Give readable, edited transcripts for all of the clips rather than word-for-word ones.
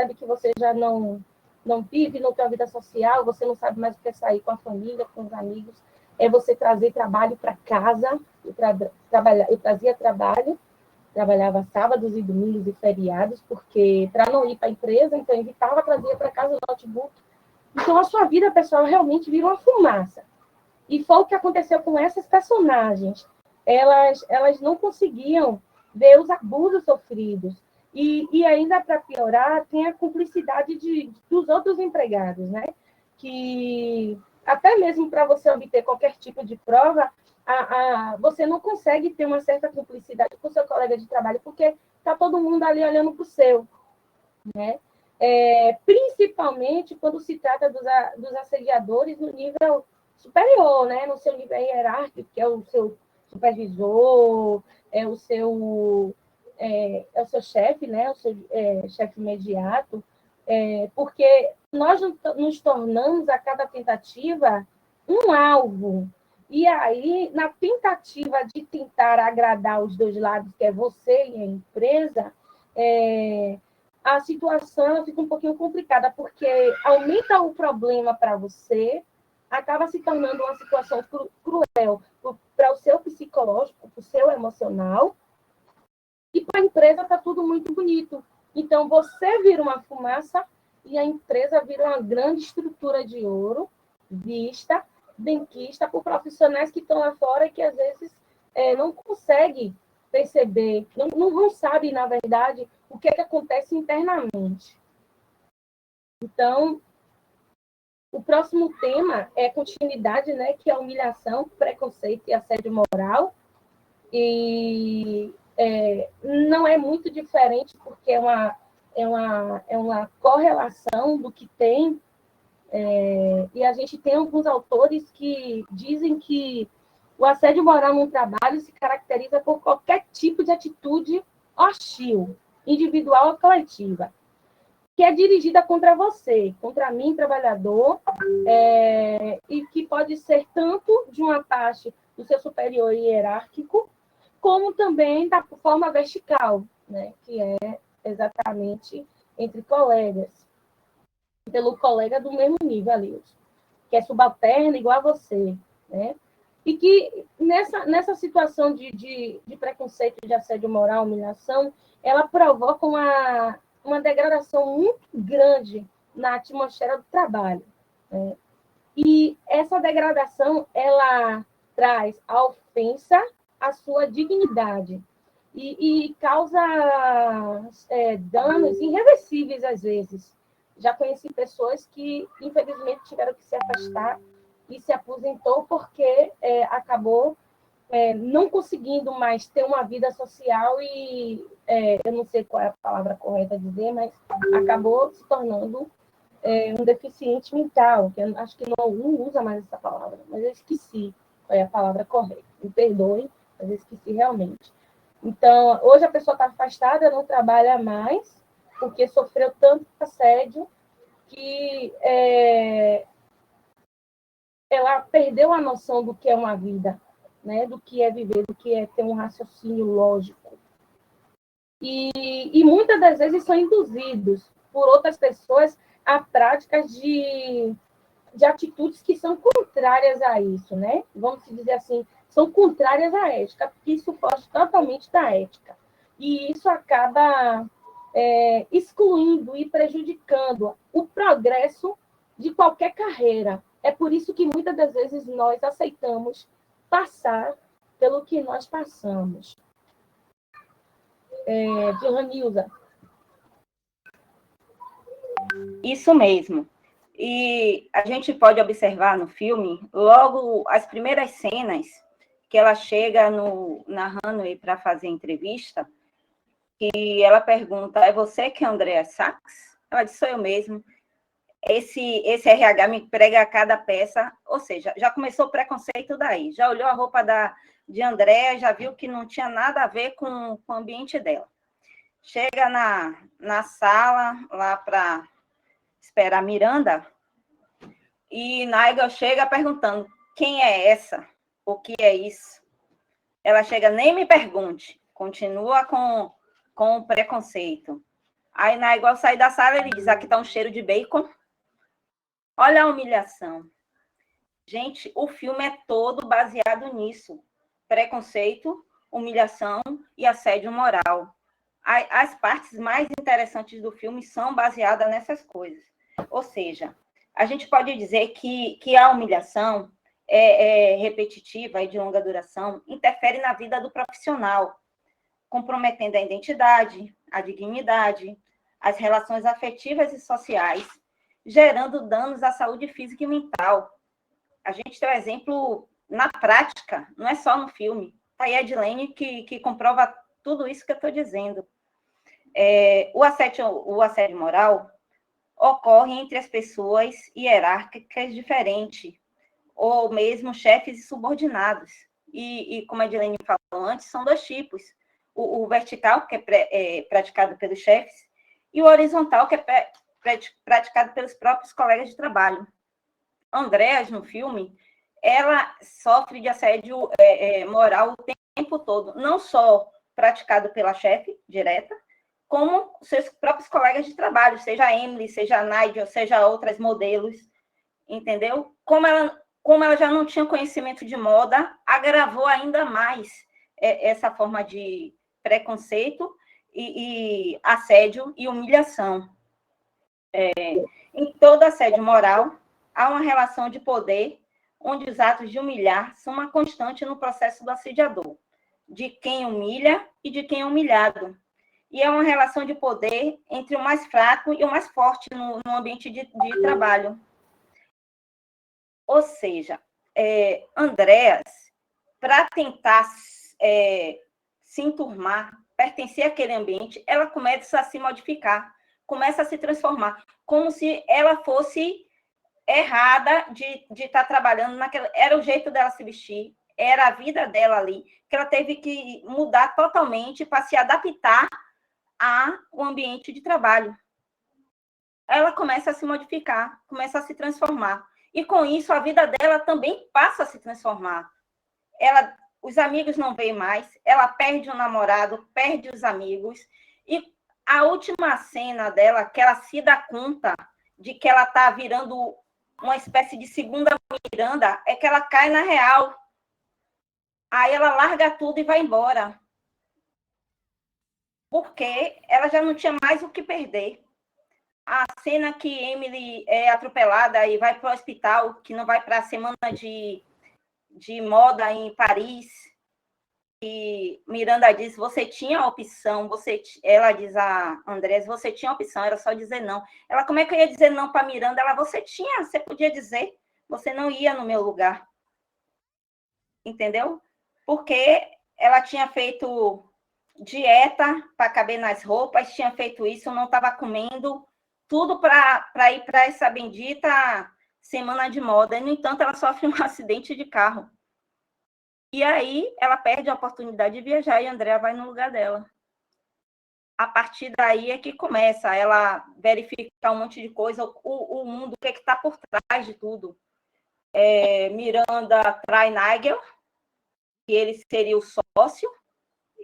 percebe que você já não vive, não tem uma vida social, você não sabe mais o que é sair com a família, com os amigos, é você trazer trabalho para casa. Eu trazia trabalho, trabalhava sábados e domingos e feriados, porque para não ir para a empresa, então eu evitava, trazia para casa o notebook. Então a sua vida pessoal realmente vira uma fumaça. E foi o que aconteceu com essas personagens. Elas não conseguiam ver os abusos sofridos. E ainda, para piorar, tem a cumplicidade dos outros empregados, né? Que até mesmo para você obter qualquer tipo de prova, você não consegue ter uma certa cumplicidade com o seu colega de trabalho, porque está todo mundo ali olhando para o seu, né? Principalmente quando se trata dos assediadores no nível superior, né? No seu nível hierárquico, que é o seu supervisor, é o seu chefe, né? O seu chefe imediato, porque nós nos tornamos, a cada tentativa, um alvo. E aí, na tentativa de tentar agradar os dois lados, que é você e a empresa, a situação fica um pouquinho complicada, porque aumenta o problema para você, acaba se tornando uma situação cruel para o seu psicológico, para o seu emocional, e para a empresa está tudo muito bonito. Então, você vira uma fumaça e a empresa vira uma grande estrutura de ouro, vista, benquista, por profissionais que estão lá fora e que, às vezes, não conseguem perceber, não sabem, na verdade, o que acontece internamente. Então, o próximo tema é continuidade, né, que é humilhação, preconceito e assédio moral. E não é muito diferente, porque é uma correlação do que tem. E a gente tem alguns autores que dizem que o assédio moral no trabalho se caracteriza por qualquer tipo de atitude hostil, individual ou coletiva, que é dirigida contra você, contra mim, trabalhador, e que pode ser tanto de uma parte do seu superior hierárquico, como também da forma vertical, né, que é exatamente entre colegas, pelo colega do mesmo nível ali, que é subalterno igual a você, né? E que nessa situação de preconceito, de assédio moral, humilhação, ela provoca uma degradação muito grande na atmosfera do trabalho, né? E essa degradação, ela traz a ofensa à sua dignidade e causa danos irreversíveis, às vezes. Já conheci pessoas que, infelizmente, tiveram que se afastar e se aposentou porque acabou não conseguindo mais ter uma vida social e, eu não sei qual é a palavra correta a dizer, mas acabou se tornando um deficiente mental, que eu acho que não usa mais essa palavra, mas eu esqueci qual é a palavra correta. Me perdoem, mas eu esqueci realmente. Então, hoje a pessoa está afastada, não trabalha mais, porque sofreu tanto assédio que ela perdeu a noção do que é uma vida, né? Do que é viver, do que é ter um raciocínio lógico. E muitas das vezes são induzidos por outras pessoas a práticas de atitudes que são contrárias a isso, né? Vamos dizer assim, são contrárias à ética, porque isso foge totalmente da ética. E isso acaba excluindo e prejudicando o progresso de qualquer carreira. É por isso que muitas das vezes nós aceitamos passar pelo que nós passamos. Johanilza. Isso mesmo. E a gente pode observar no filme, logo as primeiras cenas, que ela chega na Hanway para fazer entrevista, e ela pergunta, é você que é Andrea Sachs? Ela diz, sou eu mesmo. Esse RH me prega a cada peça, ou seja, já começou o preconceito daí, já olhou a roupa de Andrea, já viu que não tinha nada a ver com o ambiente dela. Chega na sala, lá para esperar Miranda, e Nigel chega perguntando, quem é essa? O que é isso? Ela chega, nem me pergunte, continua com o preconceito. Aí, na igual sair da sala, ele diz, aqui está um cheiro de bacon. Olha a humilhação. Gente, o filme é todo baseado nisso. Preconceito, humilhação e assédio moral. As partes mais interessantes do filme são baseadas nessas coisas. Ou seja, a gente pode dizer que a humilhação é repetitiva e de longa duração, interfere na vida do profissional, comprometendo a identidade, a dignidade, as relações afetivas e sociais, gerando danos à saúde física e mental. A gente tem um exemplo na prática, não é só no filme. Está aí a Edilene que comprova tudo isso que eu estou dizendo. O assédio moral ocorre entre as pessoas hierárquicas diferentes, ou mesmo chefes e subordinados. E como a Edilene falou antes, são dois tipos. O vertical, que é praticado pelos chefes, e o horizontal, que é praticado pelos próprios colegas de trabalho. Andréas, no filme, ela sofre de assédio moral o tempo todo, não só praticado pela chefe direta, como seus próprios colegas de trabalho, seja a Emily, seja a Nigel, seja outras modelos, entendeu? Como ela já não tinha conhecimento de moda, agravou ainda mais essa forma de preconceito e assédio e humilhação. Em todo assédio moral, há uma relação de poder, onde os atos de humilhar são uma constante no processo do assediador, de quem humilha e de quem é humilhado. E é uma relação de poder entre o mais fraco e o mais forte no ambiente de trabalho. Ou seja, Andréas, para tentar se enturmar, pertencer àquele ambiente, ela começa a se modificar, começa a se transformar, como se ela fosse errada de estar trabalhando naquela... Era o jeito dela se vestir, era a vida dela ali, que ela teve que mudar totalmente para se adaptar ao ambiente de trabalho. Ela começa a se modificar, começa a se transformar. E com isso, a vida dela também passa a se transformar. Os amigos não veem mais, ela perde o namorado, perde os amigos. E a última cena dela, que ela se dá conta de que ela está virando uma espécie de segunda Miranda, é que ela cai na real. Aí ela larga tudo e vai embora. Porque ela já não tinha mais o que perder. A cena que Emily é atropelada e vai para o hospital, que não vai para a semana de moda em Paris, e Miranda diz, você tinha a opção, ela diz a Andrés, você tinha a opção, era só dizer não. Ela, como é que eu ia dizer não para Miranda? Ela, você podia dizer, você não ia no meu lugar. Entendeu? Porque ela tinha feito dieta para caber nas roupas, tinha feito isso, não estava comendo, tudo para ir para essa bendita semana de moda. E, no entanto, ela sofre um acidente de carro. E aí ela perde a oportunidade de viajar e a Andrea vai no lugar dela. A partir daí é que começa ela verificar um monte de coisa, o mundo, o que está por trás de tudo. Miranda trai Nigel, que ele seria o sócio,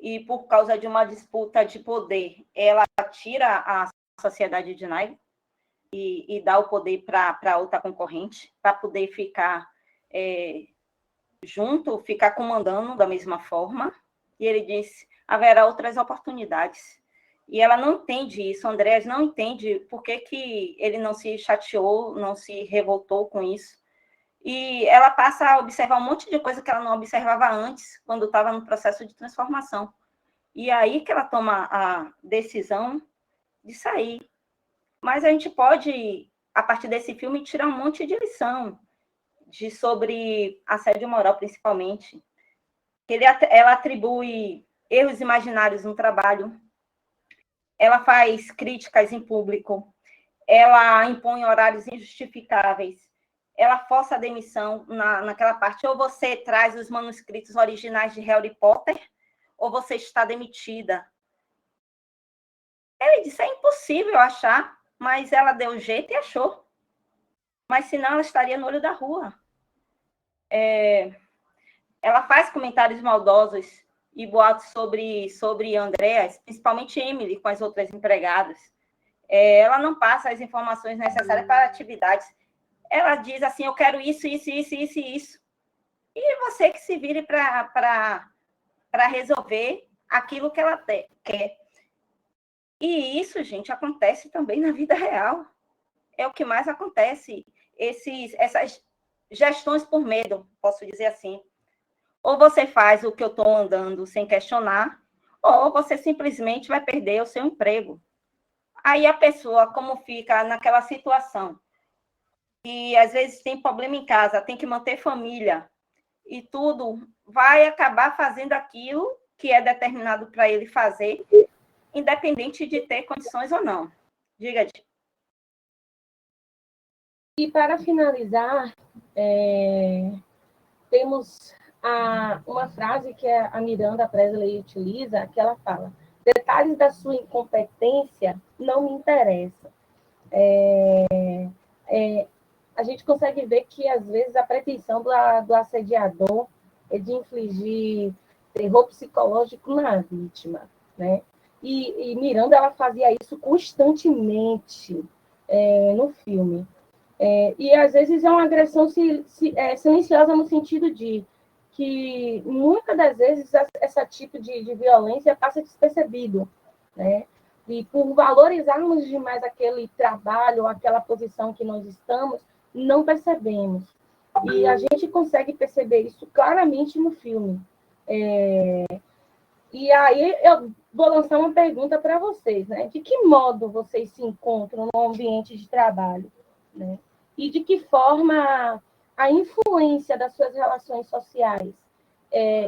e por causa de uma disputa de poder, ela tira a sociedade de Nigel e dá o poder para outra concorrente, para poder ficar junto, ficar comandando da mesma forma. E ele disse, haverá outras oportunidades. E ela não entende isso, Andréas não entende por que ele não se chateou, não se revoltou com isso. E ela passa a observar um monte de coisa que ela não observava antes, quando estava no processo de transformação. E aí que ela toma a decisão de sair. Mas a gente pode, a partir desse filme, tirar um monte de lição sobre assédio moral, principalmente. Ela atribui erros imaginários no trabalho, ela faz críticas em público, ela impõe horários injustificáveis, ela força a demissão naquela parte. Ou você traz os manuscritos originais de Harry Potter, ou você está demitida. Ele disse, é impossível achar, mas ela deu um jeito e achou. Mas senão ela estaria no olho da rua. Ela faz comentários maldosos e boatos sobre Andréas, principalmente Emily, com as outras empregadas. ela não passa as informações necessárias para atividades. Ela diz assim, eu quero isso, isso, isso, isso e isso. E você que se vire para resolver aquilo que ela quer. E isso, gente, acontece também na vida real. É o que mais acontece. Essas gestões por medo, posso dizer assim. Ou você faz o que eu estou andando sem questionar, ou você simplesmente vai perder o seu emprego. Aí a pessoa, como fica naquela situação, e às vezes tem problema em casa, tem que manter família, e tudo, vai acabar fazendo aquilo que é determinado para ele fazer, independente de ter condições ou não. Diga, Di. E para finalizar, temos uma frase que a Miranda Presley utiliza, que ela fala: detalhes da sua incompetência não me interessam. A gente consegue ver que, às vezes, a pretensão do assediador é de infligir terror psicológico na vítima, né? E Miranda, ela fazia isso constantemente no filme. E, às vezes, é uma agressão silenciosa no sentido de que, muitas das vezes, esse tipo de violência passa despercebido, né? E por valorizarmos demais aquele trabalho, aquela posição que nós estamos, não percebemos. E a gente consegue perceber isso claramente no filme. E aí eu vou lançar uma pergunta para vocês, né? De que modo vocês se encontram no ambiente de trabalho, né? E de que forma a influência das suas relações sociais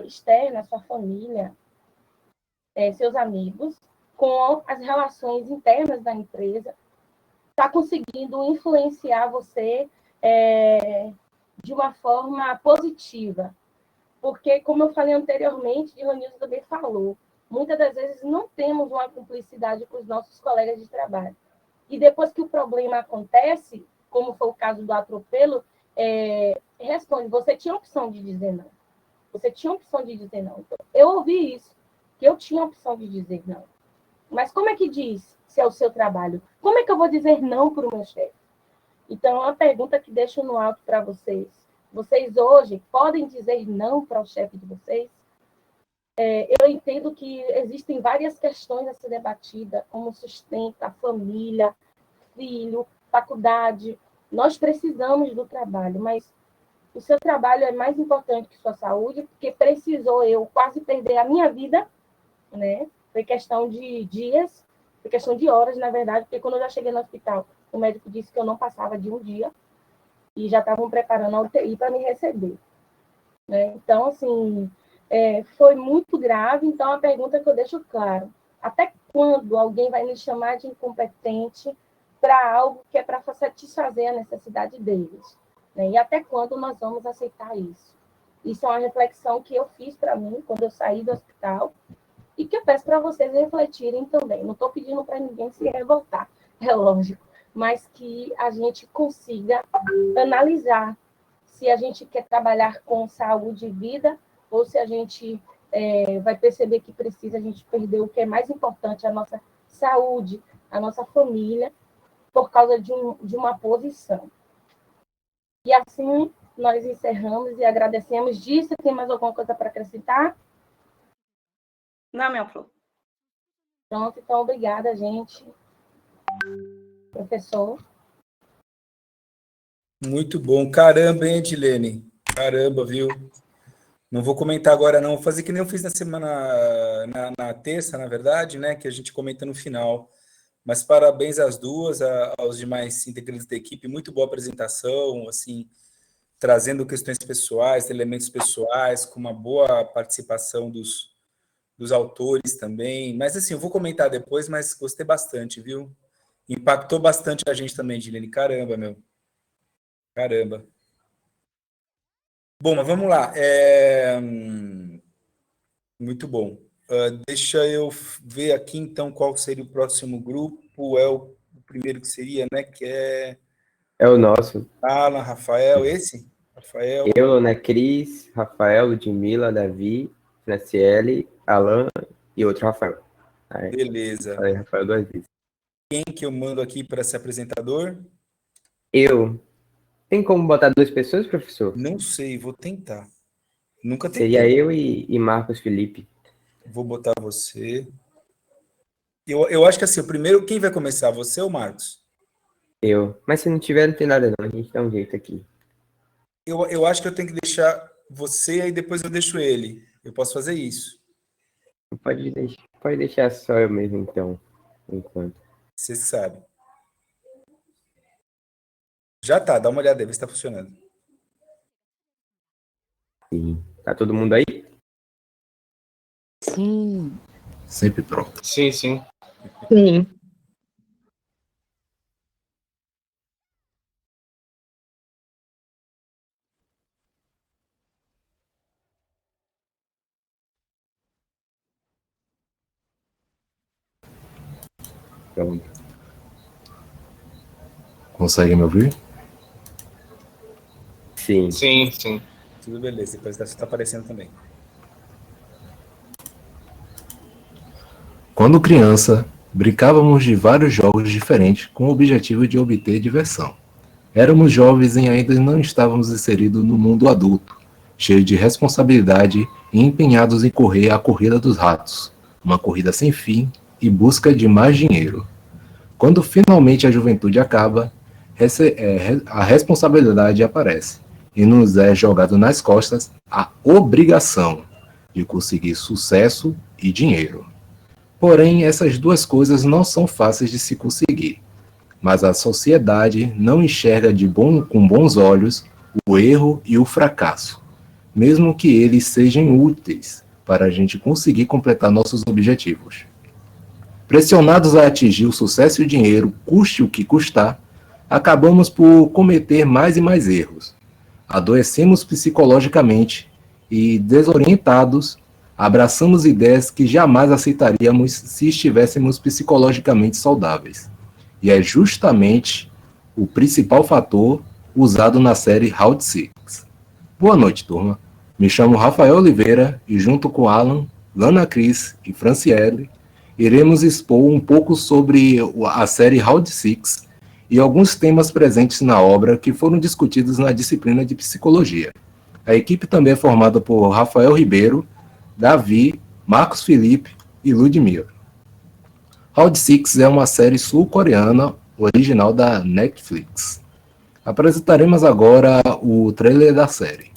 externas, sua família, seus amigos, com as relações internas da empresa, está conseguindo influenciar você de uma forma positiva. Porque, como eu falei anteriormente, e o Ronilson também falou, muitas das vezes não temos uma cumplicidade com os nossos colegas de trabalho. E depois que o problema acontece, como foi o caso do atropelo, responde, você tinha opção de dizer não. Você tinha opção de dizer não. Então, eu ouvi isso, que eu tinha opção de dizer não. Mas como é que diz se é o seu trabalho? Como é que eu vou dizer não para o meu chefe? Então, é uma pergunta que deixo no alto para vocês. Vocês hoje podem dizer não para o chefe de vocês? Eu entendo que existem várias questões a ser debatida, como sustento, a família, filho, faculdade. Nós precisamos do trabalho, mas o seu trabalho é mais importante que sua saúde, porque precisou eu quase perder a minha vida, né? Foi questão de dias, foi questão de horas, na verdade, porque quando eu já cheguei no hospital, o médico disse que eu não passava de um dia e já estavam preparando a UTI para me receber, né? Então, assim, foi muito grave. Então, a pergunta que eu deixo claro: até quando alguém vai me chamar de incompetente para algo que é para satisfazer a necessidade deles, né? E até quando nós vamos aceitar isso? Isso é uma reflexão que eu fiz para mim quando eu saí do hospital e que eu peço para vocês refletirem também. Não estou pedindo para ninguém se revoltar, é lógico, mas que a gente consiga analisar se a gente quer trabalhar com saúde e vida ou se a gente vai perceber que precisa a gente perder o que é mais importante, a nossa saúde, a nossa família, por causa de uma posição. E assim nós encerramos e agradecemos. Disso, tem mais alguma coisa para acrescentar? Não, minha flor. Pronto, então obrigada, gente. Professor. Muito bom. Caramba, hein, Edilene? Caramba, viu? Não vou comentar agora, não. Vou fazer que nem eu fiz na semana, na terça, na verdade, né? Que a gente comenta no final. Mas parabéns às duas, aos demais integrantes da equipe. Muito boa apresentação, assim, trazendo questões pessoais, elementos pessoais, com uma boa participação dos autores também. Mas, assim, eu vou comentar depois, mas gostei bastante, viu? Impactou bastante a gente também, Edilene. Caramba, meu. Caramba. Bom, mas vamos lá. Muito bom. Deixa eu ver aqui, então, qual seria o próximo grupo. É o primeiro que seria, né? Que é É o nosso. Alan, Rafael, esse? Rafael. Eu, né, Cris, Rafael, Ludmila, Davi, Franciele, Alan e outro Rafael. Aí, Beleza. falei Rafael 2 vezes. Quem que eu mando aqui para ser apresentador? Eu. Tem como botar 2 pessoas, professor? Não sei, vou tentar. Nunca Seria tentei. eu e Marcos Felipe. Vou botar você. Eu acho que assim, o primeiro, quem vai começar? Você ou o Marcos? Eu. Mas se não tiver, não tem nada não. A gente dá um jeito aqui. Eu acho que eu tenho que deixar você e depois eu deixo ele. Eu posso fazer isso. Pode deixar só eu mesmo, então. Enquanto. Você sabe. Já tá, dá uma olhada aí, vê se tá funcionando. Sim. Tá todo mundo aí? Sim. Sempre pronto. Sim, sim. Sim. Pronto. Consegue me ouvir? Sim. Sim, sim. Tudo beleza, depois tá aparecendo também. Quando criança, brincávamos de vários jogos diferentes com o objetivo de obter diversão. Éramos jovens e ainda não estávamos inseridos no mundo adulto, cheios de responsabilidade e empenhados em correr a corrida dos ratos, uma corrida sem fim e busca de mais dinheiro. Quando finalmente a juventude acaba, a responsabilidade aparece e nos é jogado nas costas a obrigação de conseguir sucesso e dinheiro. Porém, essas duas coisas não são fáceis de se conseguir, mas a sociedade não enxerga com bons olhos o erro e o fracasso, mesmo que eles sejam úteis para a gente conseguir completar nossos objetivos. Pressionados a atingir o sucesso e o dinheiro, custe o que custar, acabamos por cometer mais e mais erros. Adoecemos psicologicamente e, desorientados, abraçamos ideias que jamais aceitaríamos se estivéssemos psicologicamente saudáveis. E é justamente o principal fator usado na série Round 6. Boa noite, turma. Me chamo Rafael Oliveira e junto com Alan, Lana Cris e Franciele, iremos expor um pouco sobre a série Round 6 e alguns temas presentes na obra que foram discutidos na disciplina de psicologia. A equipe também é formada por Rafael Ribeiro, Davi, Marcos Felipe e Ludmila. Round 6 é uma série sul-coreana original da Netflix. Apresentaremos agora o trailer da série.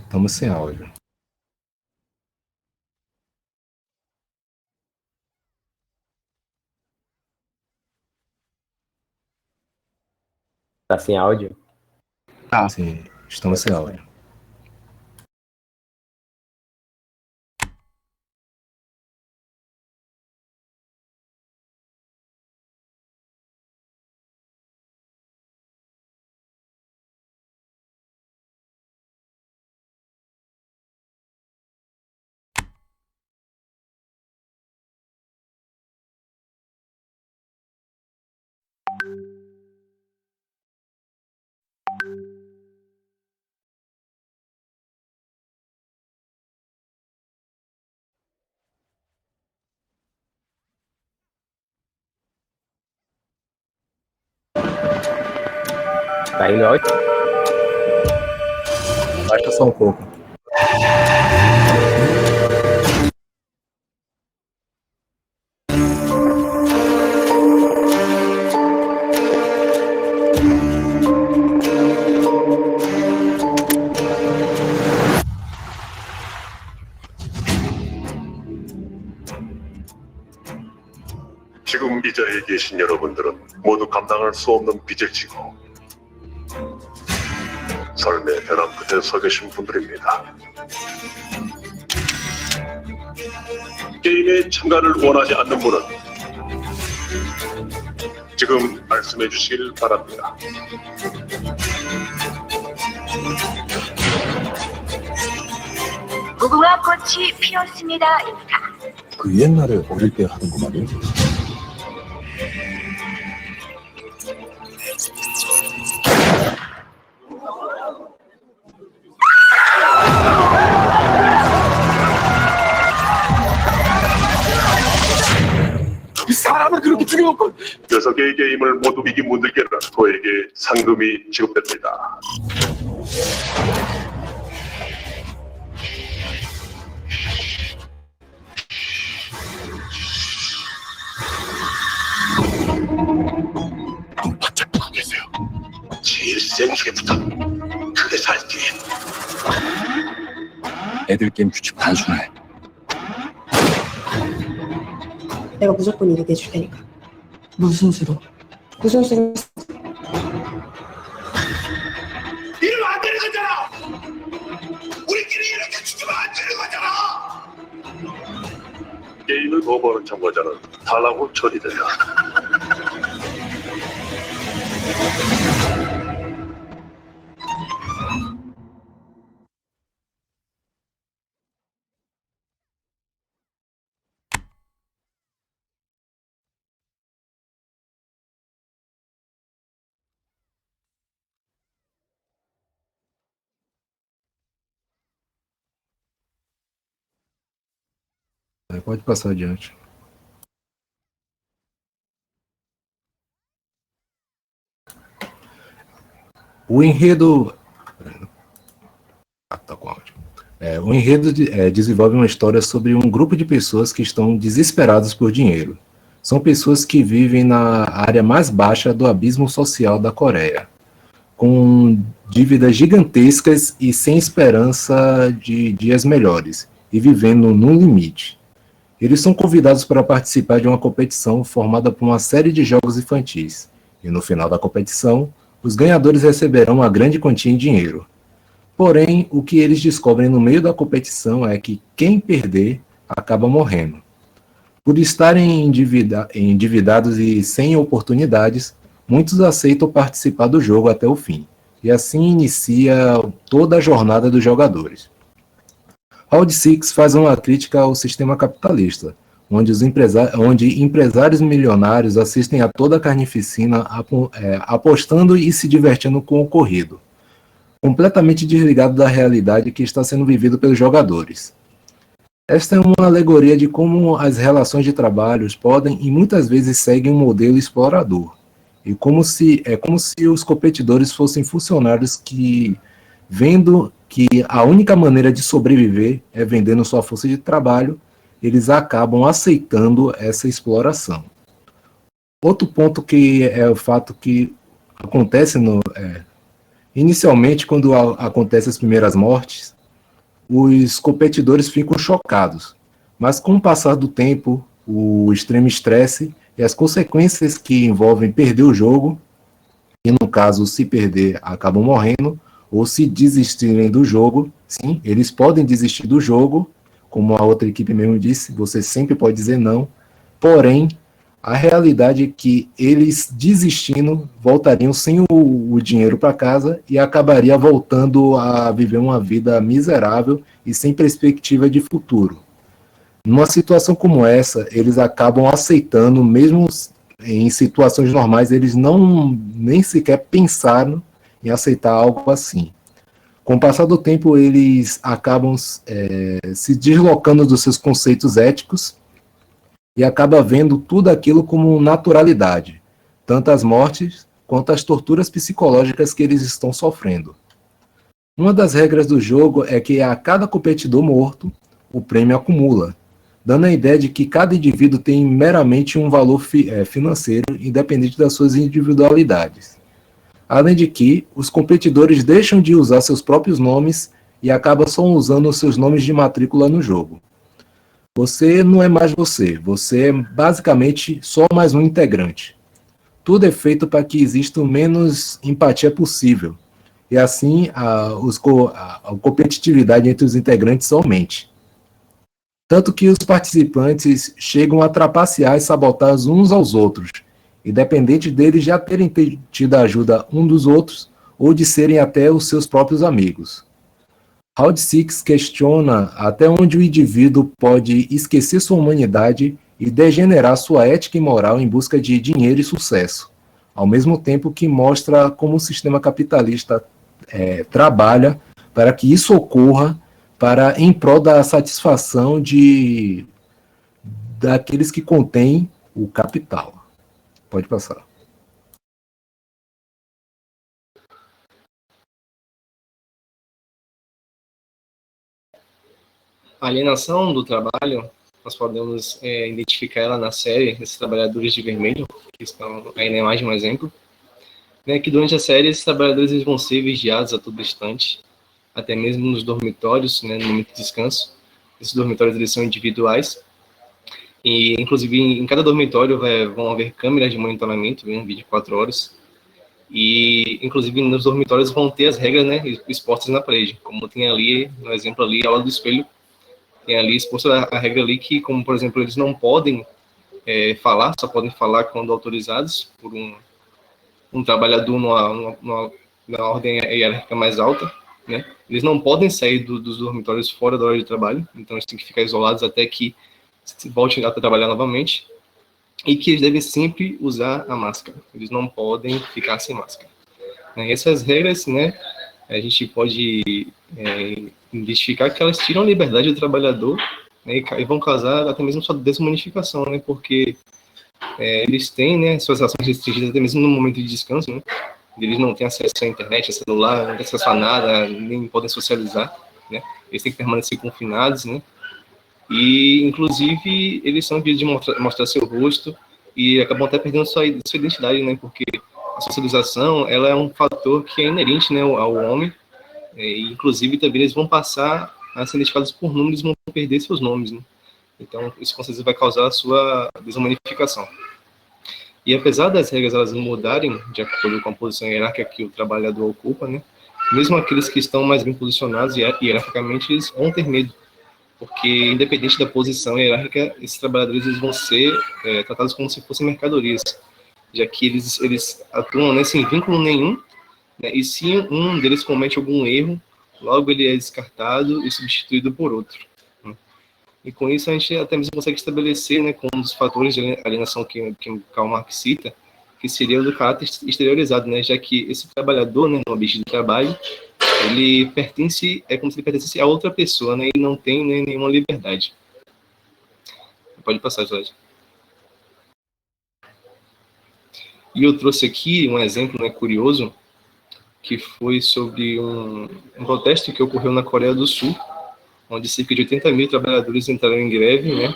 Estamos sem áudio. Tá sem áudio? Sim, estamos sem áudio. Tá indo áudio? Baixa só um pouco. 지금 이 자리에 계신 여러분들은 모두 감당할 수 없는 빚을 지고 삶의 벼랑 끝에 서 계신 분들입니다. 게임에 참가를 원하지 않는 분은 지금 말씀해 주시길 바랍니다. 무궁화 꽃이 피었습니다입니다. 그 옛날에 어릴 때 하던 거 말이에요? 사람을 그렇게 죽여놓고 6개의 게임을 모두 이긴 분들께는 저에게 상금이 지급됩니다. 눈 바짝 뜨고 계세요. 제일 센 쉐부터 크게 살게. 애들 게임 규칙 단순해. 내가 무조건 이기게 해줄 테니까. 무슨 수로? 무슨 수로? 이러면 안 되는 거잖아! 우리끼리 이렇게 죽으면 안 되는 거잖아! 게임을 거부하는 참가자는 탈락으로 처리된다. Pode passar adiante. O enredo. Tá com áudio. O enredo desenvolve uma história sobre um grupo de pessoas que estão desesperadas por dinheiro. São pessoas que vivem na área mais baixa do abismo social da Coreia, com dívidas gigantescas e sem esperança de dias melhores, e vivendo no limite. Eles são convidados para participar de uma competição formada por uma série de jogos infantis, e no final da competição, os ganhadores receberão uma grande quantia em dinheiro. Porém, o que eles descobrem no meio da competição é que quem perder acaba morrendo. Por estarem endividados e sem oportunidades, muitos aceitam participar do jogo até o fim, e assim inicia toda a jornada dos jogadores. Round 6 faz uma crítica ao sistema capitalista, onde empresários milionários assistem a toda a carnificina apostando e se divertindo com o ocorrido, completamente desligado da realidade que está sendo vivido pelos jogadores. Esta é uma alegoria de como as relações de trabalho podem e muitas vezes seguem um modelo explorador, e como se os competidores fossem funcionários que, vendo que a única maneira de sobreviver é vendendo sua força de trabalho, eles acabam aceitando essa exploração. Outro ponto que é o fato que acontece inicialmente, quando acontecem as primeiras mortes, os competidores ficam chocados, mas com o passar do tempo, o extremo estresse e as consequências que envolvem perder o jogo, e no caso, se perder, acabam morrendo, ou se desistirem do jogo, sim, eles podem desistir do jogo, como a outra equipe mesmo disse, você sempre pode dizer não, porém, a realidade é que eles desistindo, voltariam sem o dinheiro para casa e acabaria voltando a viver uma vida miserável e sem perspectiva de futuro. Numa situação como essa, eles acabam aceitando, mesmo em situações normais, eles nem sequer pensaram em aceitar algo assim. Com o passar do tempo, eles acabam se deslocando dos seus conceitos éticos e acaba vendo tudo aquilo como naturalidade, tanto as mortes quanto as torturas psicológicas que eles estão sofrendo. Uma das regras do jogo é que a cada competidor morto, o prêmio acumula, dando a ideia de que cada indivíduo tem meramente um valor financeiro, independente das suas individualidades. Além de que, os competidores deixam de usar seus próprios nomes e acabam só usando os seus nomes de matrícula no jogo. Você não é mais você é basicamente só mais um integrante. Tudo é feito para que exista o menos empatia possível, e assim a competitividade entre os integrantes aumente. tanto que os participantes chegam a trapacear e sabotar uns aos outros, independente deles já terem tido a ajuda um dos outros ou de serem até os seus próprios amigos. Round Six questiona até onde o indivíduo pode esquecer sua humanidade e degenerar sua ética e moral em busca de dinheiro e sucesso, ao mesmo tempo que mostra como o sistema capitalista trabalha para que isso ocorra em prol da satisfação daqueles que contêm o capital. Pode passar. A alienação do trabalho, nós podemos identificar ela na série, esses trabalhadores de vermelho, que estão aí na imagem, um exemplo, né, que durante a série esses trabalhadores eles vão ser vigiados a todo instante, até mesmo nos dormitórios, né, no momento de descanso. Esses dormitórios eles são individuais, e inclusive em cada dormitório vão haver câmeras de monitoramento, 24 horas, e inclusive nos dormitórios vão ter as regras, né, expostas na parede, como tem ali, no exemplo ali, ao lado do espelho, tem ali exposta a regra ali que, como por exemplo, eles não podem falar, só podem falar quando autorizados por um trabalhador na ordem hierárquica mais alta, né? Eles não podem sair dos dormitórios fora da hora de trabalho, então eles têm que ficar isolados até que voltem a trabalhar novamente, e que eles devem sempre usar a máscara, eles não podem ficar sem máscara. E essas regras, né, a gente pode identificar que elas tiram a liberdade do trabalhador, né, e vão causar até mesmo sua desumanificação, né, porque eles têm, né, suas ações restringidas até mesmo no momento de descanso, né, eles não têm acesso à internet, a celular, não têm acesso a nada, nem podem socializar, né, eles têm que permanecer confinados, né, e inclusive eles são impedidos de mostrar seu rosto e acabam até perdendo sua identidade, né, porque a socialização, ela é um fator que é inerente, né, ao homem, e inclusive também eles vão passar a ser identificados por números e vão perder seus nomes, né? Então isso com certeza vai causar a sua desumanificação. E apesar das regras elas mudarem de acordo com a posição hierárquica que o trabalhador ocupa, né, mesmo aqueles que estão mais bem posicionados hierarquicamente, eles vão ter medo, porque independente da posição hierárquica, esses trabalhadores eles vão ser tratados como se fossem mercadorias, já que eles atuam, né, sem vínculo nenhum, né, e se um deles comete algum erro, logo ele é descartado e substituído por outro. Né. E com isso a gente até mesmo consegue estabelecer, né, como um dos fatores de alienação que Karl Marx cita, que seria o do caráter exteriorizado, né, já que esse trabalhador, né, no ambiente de trabalho, ele pertence, é como se ele pertencesse a outra pessoa, né, e não tem, né, nenhuma liberdade. Pode passar, Jorge. E eu trouxe aqui um exemplo, né, curioso, que foi sobre um protesto que ocorreu na Coreia do Sul, onde cerca de 80 mil trabalhadores entraram em greve, né?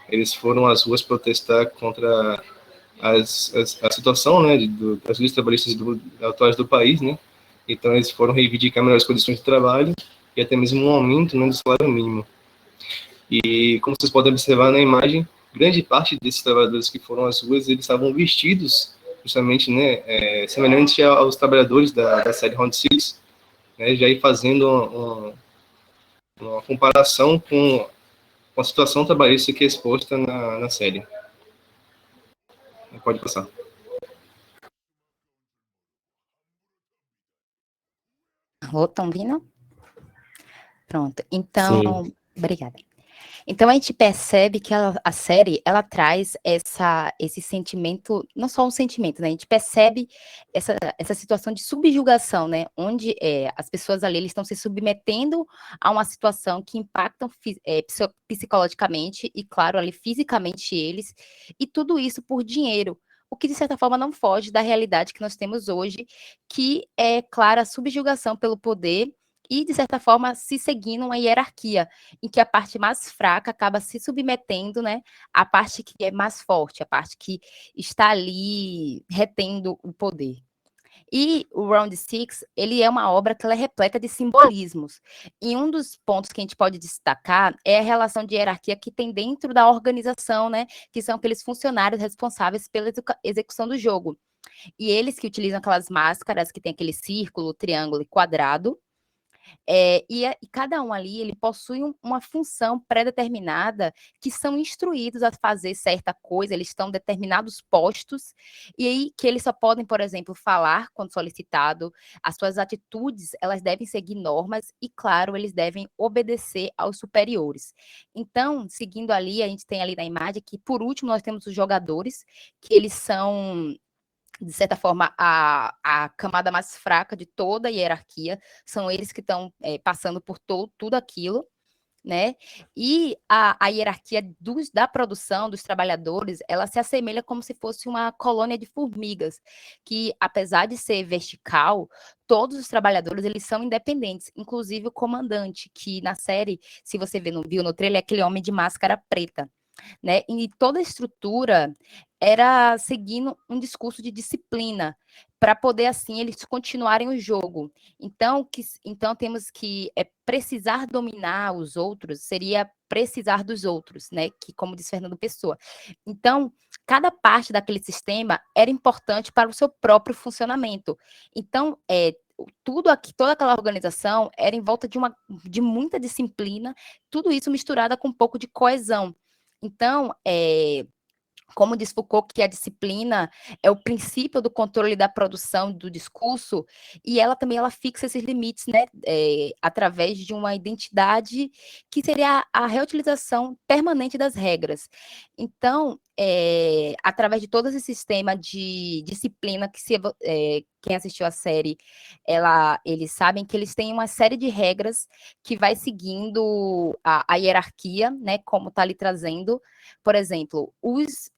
Eles foram às ruas protestar contra a situação, né, das leis trabalhistas atuais do país, né? Então eles foram reivindicar melhores condições de trabalho e até mesmo um aumento, né, do salário mínimo. E como vocês podem observar na imagem, grande parte desses trabalhadores que foram às ruas, eles estavam vestidos justamente, né, semelhante aos trabalhadores da série Round Six, né, já ir fazendo uma comparação com a situação trabalhista que é exposta na série. Pode passar. Alô, estão vindo? Pronto, então, Sim. obrigada. Então, a gente percebe que a série, ela traz esse sentimento, não só um sentimento, né? A gente percebe essa situação de subjugação, né? Onde as pessoas ali eles estão se submetendo a uma situação que impactam psicologicamente e, claro, ali fisicamente eles, e tudo isso por dinheiro. O que, de certa forma, não foge da realidade que nós temos hoje, que é, claro, a subjugação pelo poder e, de certa forma, se seguindo uma hierarquia, em que a parte mais fraca acaba se submetendo, né, à parte que é mais forte, a parte que está ali retendo o poder. E o Round Six, ele é uma obra que ela é repleta de simbolismos. E um dos pontos que a gente pode destacar é a relação de hierarquia que tem dentro da organização, né, que são aqueles funcionários responsáveis pela execução do jogo. E eles que utilizam aquelas máscaras que tem aquele círculo, triângulo e quadrado, E cada um ali, ele possui uma função pré-determinada, que são instruídos a fazer certa coisa, eles estão em determinados postos, e aí que eles só podem, por exemplo, falar quando solicitado, as suas atitudes, elas devem seguir normas, e claro, eles devem obedecer aos superiores. Então, seguindo ali, a gente tem ali na imagem que, por último, nós temos os jogadores, que eles são, de certa forma, a camada mais fraca de toda a hierarquia, são eles que estão passando por tudo aquilo, né? E a hierarquia da produção, dos trabalhadores, ela se assemelha como se fosse uma colônia de formigas, que, apesar de ser vertical, todos os trabalhadores, eles são independentes, inclusive o comandante, que na série, se você viu no trailer, é aquele homem de máscara preta, né? E toda a estrutura era seguindo um discurso de disciplina, para poder, assim, eles continuarem o jogo. Então temos que precisar dominar os outros, seria precisar dos outros, né? Que, como diz Fernando Pessoa. Então, cada parte daquele sistema era importante para o seu próprio funcionamento. Então, tudo aqui, toda aquela organização era em volta de muita disciplina, tudo isso misturado com um pouco de coesão. Então, como diz Foucault, que a disciplina é o princípio do controle da produção do discurso, e ela também fixa esses limites, né, através de uma identidade que seria a reutilização permanente das regras. Então, através de todo esse sistema de disciplina, quem assistiu a série, eles sabem que eles têm uma série de regras que vai seguindo a hierarquia, né, como está ali trazendo. Por exemplo, os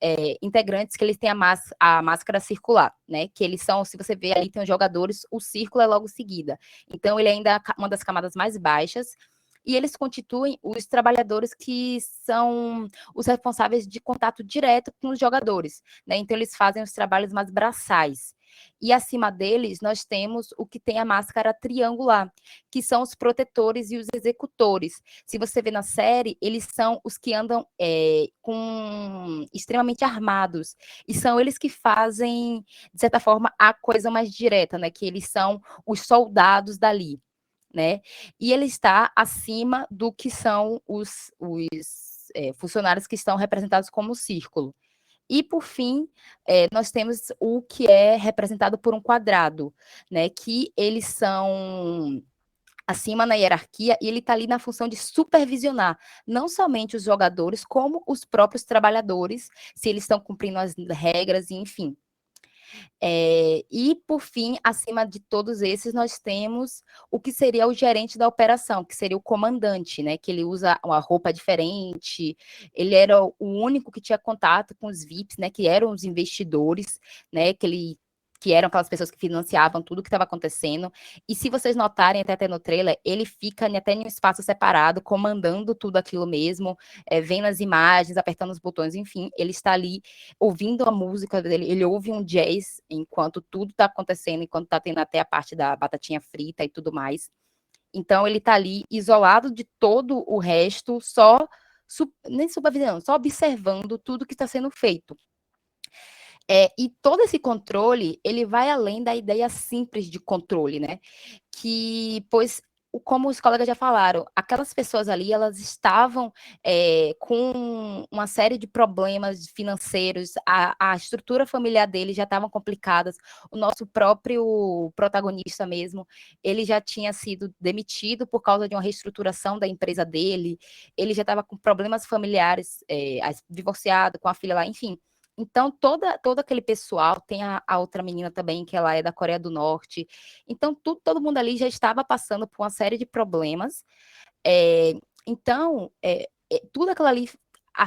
integrantes que eles têm a máscara circular, né? Que eles são, se você vê ali, tem os jogadores, o círculo é logo seguida. Então, ele ainda é uma das camadas mais baixas, e eles constituem os trabalhadores que são os responsáveis de contato direto com os jogadores, né? Então, eles fazem os trabalhos mais braçais. E acima deles, nós temos o que tem a máscara triangular, que são os protetores e os executores. Se você vê na série, eles são os que andam extremamente armados, e são eles que fazem, de certa forma, a coisa mais direta, né? Que eles são os soldados dali, né? E ele está acima do que são os funcionários que estão representados como círculo. E, por fim, nós temos o que é representado por um quadrado, né? Que eles são acima na hierarquia, e ele está ali na função de supervisionar não somente os jogadores, como os próprios trabalhadores, se eles estão cumprindo as regras, enfim. E, por fim, acima de todos esses, nós temos o que seria o gerente da operação, que seria o comandante, né? Que ele usa uma roupa diferente, ele era o único que tinha contato com os VIPs, né? Que eram os investidores, né? Que eram aquelas pessoas que financiavam tudo que estava acontecendo. E se vocês notarem até no trailer, ele fica até em um espaço separado, comandando tudo aquilo mesmo, vendo as imagens, apertando os botões, enfim, ele está ali ouvindo a música dele, ele ouve um jazz enquanto tudo está acontecendo, enquanto está tendo até a parte da batatinha frita e tudo mais. Então, ele está ali isolado de todo o resto, nem supervisionando, só observando tudo que está sendo feito. E todo esse controle, ele vai além da ideia simples de controle, né? Pois, como os colegas já falaram, aquelas pessoas ali, elas estavam com uma série de problemas financeiros, a estrutura familiar deles já estavam complicadas, o nosso próprio protagonista mesmo, ele já tinha sido demitido por causa de uma reestruturação da empresa dele, ele já estava com problemas familiares, divorciado, com a filha lá, enfim. Então, todo aquele pessoal, tem a outra menina também, que ela é da Coreia do Norte. Então, todo mundo ali já estava passando por uma série de problemas. Então, tudo aquilo ali,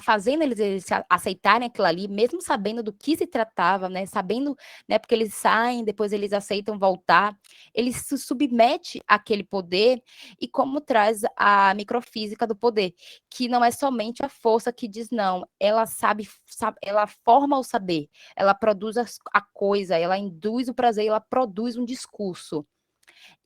fazendo eles aceitarem aquilo ali, mesmo sabendo do que se tratava, né? Sabendo, né? Porque eles saem, depois eles aceitam voltar, eles se submetem àquele poder, e como traz a microfísica do poder, que não é somente a força que diz não, ela ela forma o saber, ela produz a coisa, ela induz o prazer, ela produz um discurso.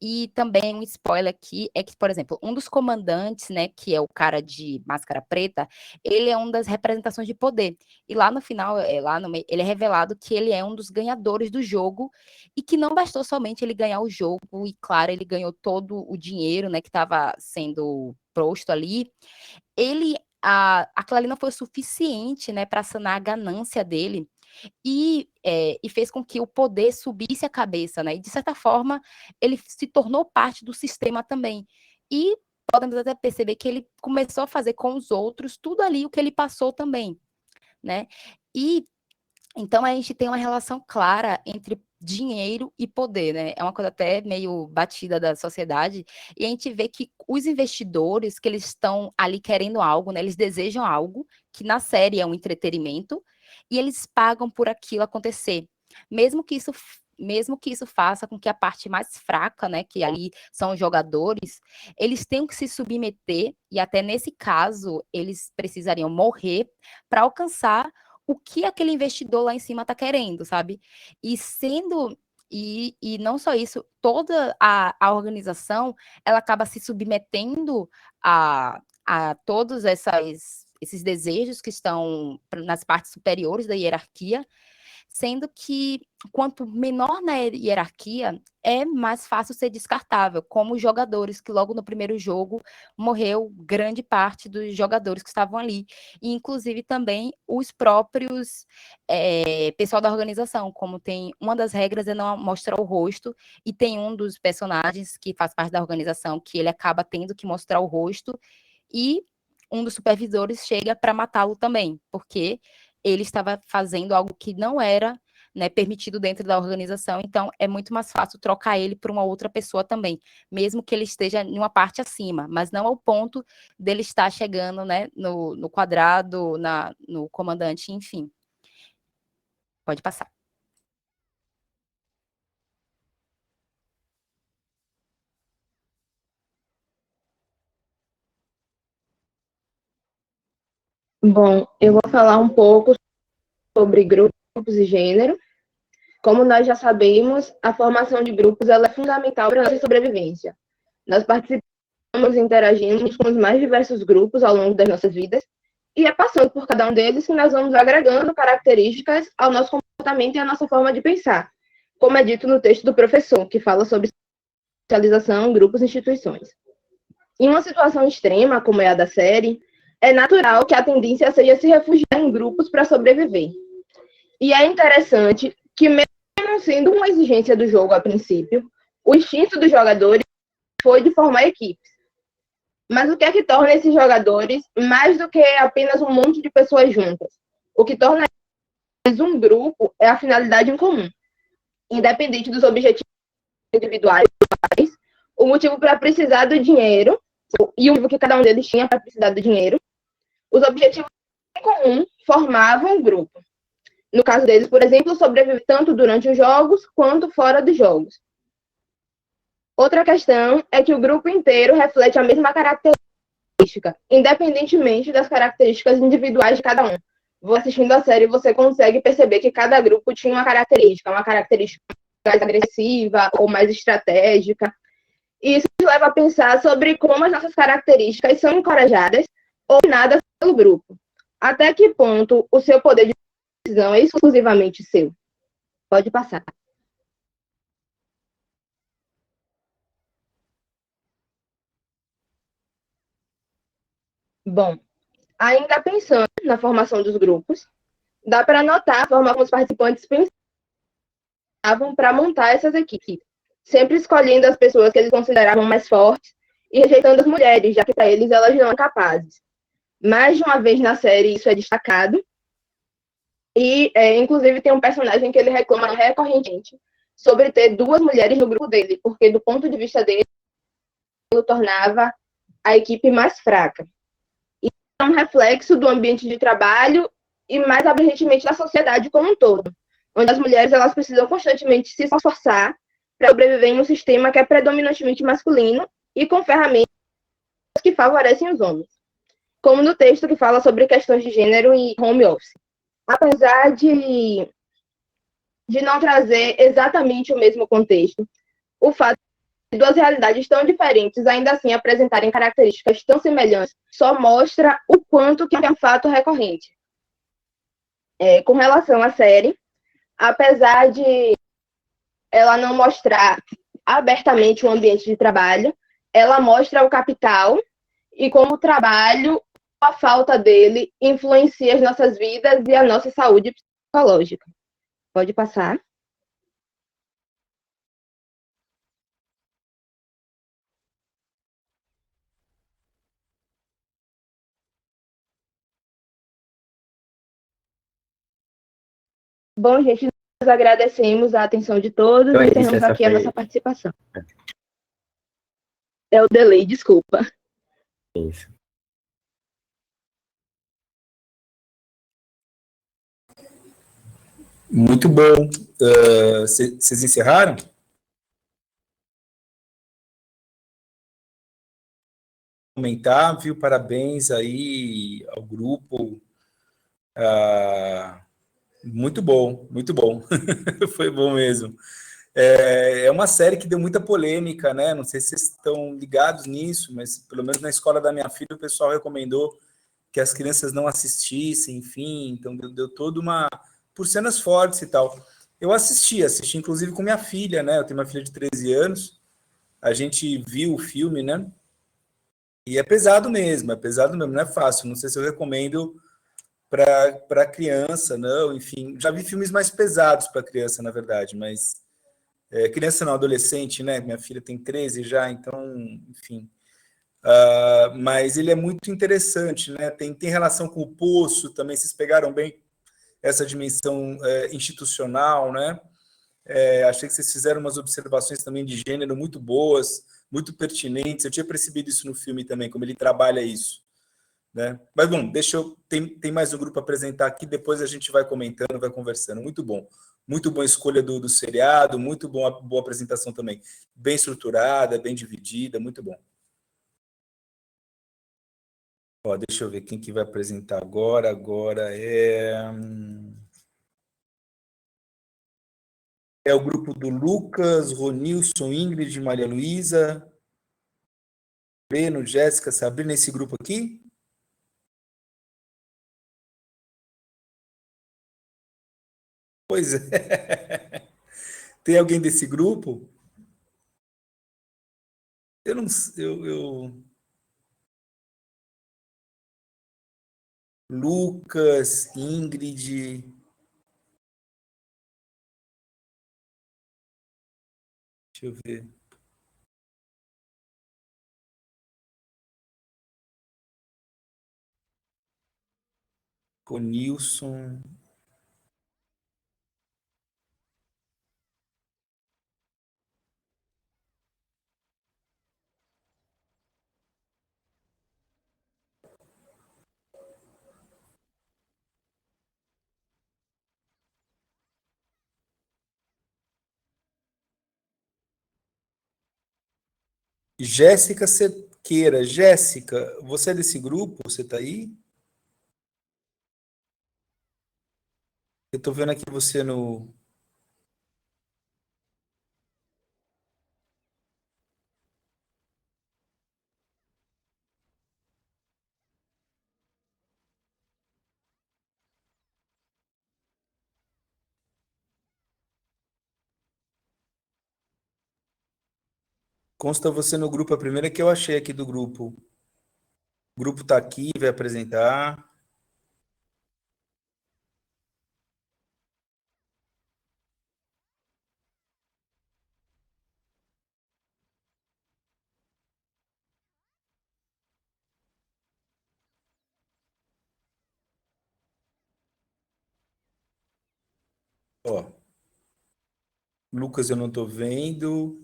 E também um spoiler aqui é que, por exemplo, um dos comandantes, né, que é o cara de máscara preta, ele é uma das representações de poder. E lá no final, lá no meio, ele é revelado que ele é um dos ganhadores do jogo e que não bastou somente ele ganhar o jogo e, claro, ele ganhou todo o dinheiro, né, que estava sendo posto ali. Aquilo ali não foi o suficiente, né, para sanar a ganância dele e fez com que o poder subisse a cabeça, né? E, de certa forma, ele se tornou parte do sistema também. E podemos até perceber que ele começou a fazer com os outros tudo ali o que ele passou também, né? E então a gente tem uma relação clara entre dinheiro e poder, né? É uma coisa até meio batida da sociedade, e a gente vê que os investidores, que eles estão ali querendo algo, né? Eles desejam algo, que na série é um entretenimento, e eles pagam por aquilo acontecer. Mesmo que isso faça com que a parte mais fraca, né, que ali são os jogadores, eles tenham que se submeter, e até nesse caso, eles precisariam morrer para alcançar o que aquele investidor lá em cima está querendo, sabe? E não só isso, toda a organização, ela acaba se submetendo a todos esses desejos que estão nas partes superiores da hierarquia, sendo que quanto menor na hierarquia, é mais fácil ser descartável, como os jogadores, que logo no primeiro jogo morreu grande parte dos jogadores que estavam ali, e inclusive também os próprios pessoal da organização, como tem uma das regras é não mostrar o rosto, e tem um dos personagens que faz parte da organização que ele acaba tendo que mostrar o rosto, e um dos supervisores chega para matá-lo também, porque ele estava fazendo algo que não era, né, permitido dentro da organização, então é muito mais fácil trocar ele por uma outra pessoa também, mesmo que ele esteja em uma parte acima, mas não ao ponto dele estar chegando, né, no quadrado, no comandante, enfim. Pode passar. Bom, eu vou falar um pouco sobre grupos e gênero. Como nós já sabemos, a formação de grupos ela é fundamental para a nossa sobrevivência. Nós participamos e interagimos com os mais diversos grupos ao longo das nossas vidas, e é passando por cada um deles que nós vamos agregando características ao nosso comportamento e à nossa forma de pensar, como é dito no texto do professor, que fala sobre socialização, grupos e instituições. Em uma situação extrema, como é a da série, é natural que a tendência seja se refugiar em grupos para sobreviver. E é interessante que, mesmo sendo uma exigência do jogo a princípio, o instinto dos jogadores foi de formar equipes. Mas o que é que torna esses jogadores mais do que apenas um monte de pessoas juntas? O que torna eles um grupo é a finalidade em comum. Independente dos objetivos individuais, o motivo para precisar do dinheiro e o motivo que cada um deles tinha para precisar do dinheiro, os objetivos em comum formavam um grupo. No caso deles, por exemplo, sobreviver tanto durante os jogos quanto fora dos jogos. Outra questão é que o grupo inteiro reflete a mesma característica, independentemente das características individuais de cada um. Vou assistindo a série e você consegue perceber que cada grupo tinha uma característica mais agressiva ou mais estratégica. E isso nos leva a pensar sobre como as nossas características são encorajadas ou minadas pelo grupo. Até que ponto o seu poder de decisão é exclusivamente seu? Pode passar. Bom, ainda pensando na formação dos grupos, dá para notar a forma como os participantes pensavam para montar essas equipes, sempre escolhendo as pessoas que eles consideravam mais fortes e rejeitando as mulheres, já que para eles elas não eram capazes. Mais de uma vez na série isso é destacado, e inclusive tem um personagem que ele reclama recorrentemente sobre ter duas mulheres no grupo dele, porque do ponto de vista dele, ele tornava a equipe mais fraca. É um reflexo do ambiente de trabalho e, mais abrangentemente, da sociedade como um todo, onde as mulheres elas precisam constantemente se esforçar para sobreviver em um sistema que é predominantemente masculino e com ferramentas que favorecem os homens, como no texto que fala sobre questões de gênero e home office. Apesar de não trazer exatamente o mesmo contexto, o fato duas realidades tão diferentes, ainda assim apresentarem características tão semelhantes, só mostra o quanto que é um fato recorrente. Com relação à série, apesar de ela não mostrar abertamente o ambiente de trabalho, ela mostra o capital e como o trabalho, a falta dele, influencia as nossas vidas e a nossa saúde psicológica. Pode passar. Bom, gente, nós agradecemos a atenção de todos Então e é isso, encerramos essa aqui a foi. nossa participação. É o delay, desculpa. Isso. Muito bom. Vocês encerraram? Comentar, viu? Parabéns aí ao grupo. Muito bom, muito bom. Foi bom mesmo. É uma série que deu muita polêmica, né? Não sei se vocês estão ligados nisso, mas pelo menos na escola da minha filha o pessoal recomendou que as crianças não assistissem, enfim, então deu toda uma... por cenas fortes e tal. Eu assisti inclusive com minha filha, né? Eu tenho uma filha de 13 anos, a gente viu o filme, né? E é pesado mesmo, não é fácil. Não sei se eu recomendo para criança, não, enfim. Já vi filmes mais pesados para criança, na verdade, mas criança não, adolescente, né? Minha filha tem 13 já, então, enfim. Mas ele é muito interessante, né? Tem relação com o Poço também, vocês pegaram bem essa dimensão institucional, né? Achei que vocês fizeram umas observações também de gênero muito boas, muito pertinentes. Eu tinha percebido isso no filme também, como ele trabalha isso, né? Mas, bom, tem mais um grupo a apresentar aqui, depois a gente vai comentando, vai conversando. Muito bom. Muito boa escolha do seriado, muito boa apresentação também. Bem estruturada, bem dividida, muito bom. Deixa eu ver quem que vai apresentar agora. Agora é o grupo do Lucas, Ronilson, Ingrid, Maria Luísa, Breno, Jéssica, Sabrina, esse grupo aqui? Pois é. Tem alguém desse grupo? Eu não sei. Lucas, Ingrid. Deixa eu ver. Conilson. Jéssica Cerqueira. Jéssica, você é desse grupo? Você está aí? Eu estou vendo aqui você no... Consta você no grupo, a primeira que eu achei aqui do grupo. O grupo está aqui, vai apresentar. Lucas eu não estou vendo.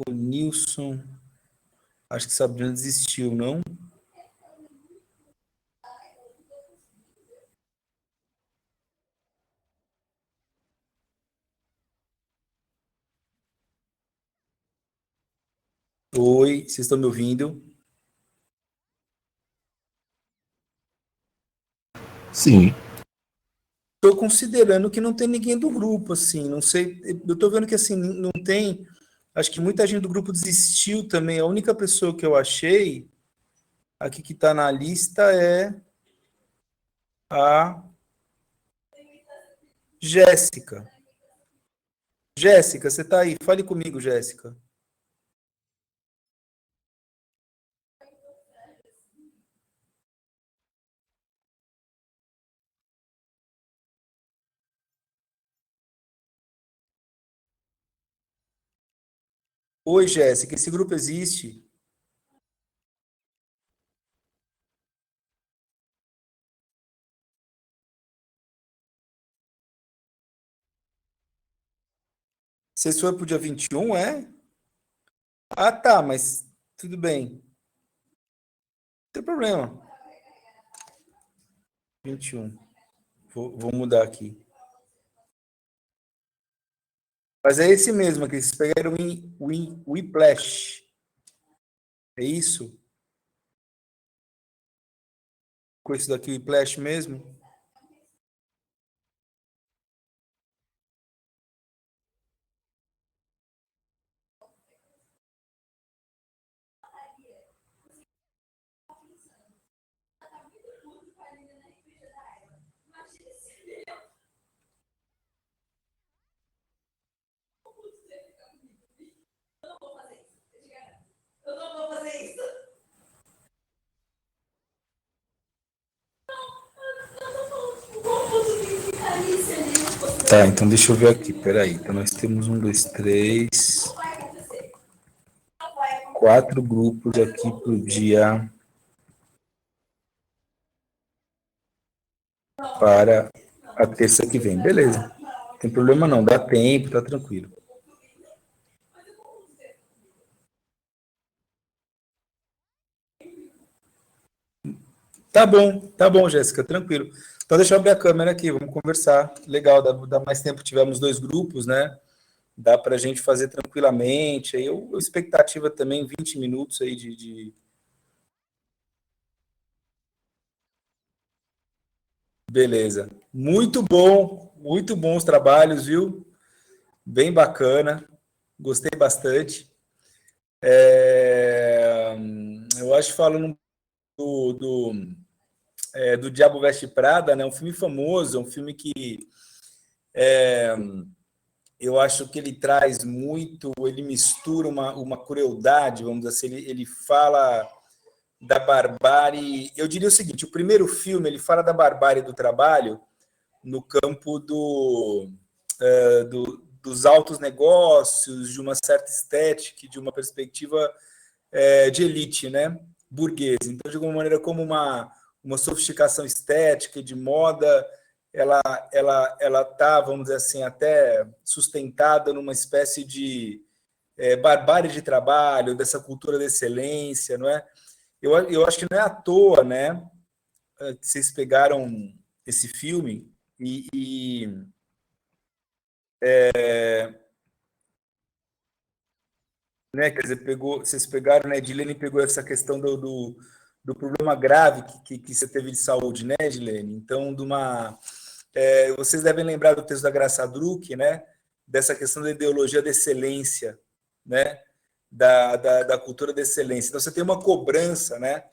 Ronilson. Acho que Sabrina desistiu, não? Oi, vocês estão me ouvindo? Sim. Estou considerando que não tem ninguém do grupo, assim, não sei, eu estou vendo que, assim, não tem, Acho que muita gente do grupo desistiu também. A única pessoa que eu achei aqui que está na lista é a Jéssica. Jéssica, você está aí? Fale comigo, Jéssica. Oi, Jéssica, esse grupo existe? Você foi para o dia 21, é? Ah, tá, mas tudo bem. Não tem problema. 21. Vou mudar aqui. Mas é esse mesmo aqui. Vocês pegaram o Whiplash. É isso? Com esse daqui, o Whiplash mesmo? Tá, então deixa eu ver aqui, peraí. Então nós temos 1, 2, 3, 4 grupos aqui pro dia para a terça que vem. Beleza, não tem problema não, dá tempo, tá tranquilo. Tá bom, Jéssica, tranquilo. Então deixa eu abrir a câmera aqui, vamos conversar. Legal, dá mais tempo, tivemos 2 grupos, né? Dá para a gente fazer tranquilamente. Aí a expectativa também, 20 minutos aí de... Beleza. Muito bom os trabalhos, viu? Bem bacana, gostei bastante. Eu acho, falando do Diabo Veste Prada, né? Um filme famoso, um filme que eu acho que ele traz muito, ele mistura uma crueldade, vamos dizer assim, ele fala da barbárie. Eu diria o seguinte, o primeiro filme, ele fala da barbárie do trabalho no campo dos altos negócios, de uma certa estética, de uma perspectiva de elite, né? Burguesa. Então, de alguma maneira, como uma sofisticação estética e de moda, ela está, vamos dizer assim, até sustentada numa espécie de barbárie de trabalho, dessa cultura da excelência, não é? Eu acho que não é à toa, né, que vocês pegaram esse filme né, quer dizer, vocês pegaram, né, Edilene pegou essa questão do problema grave que você teve de saúde, né, Edilene? Então, vocês devem lembrar do texto da Graça Druck, né, dessa questão da ideologia da excelência, né, da cultura da excelência. Então, você tem uma cobrança, né,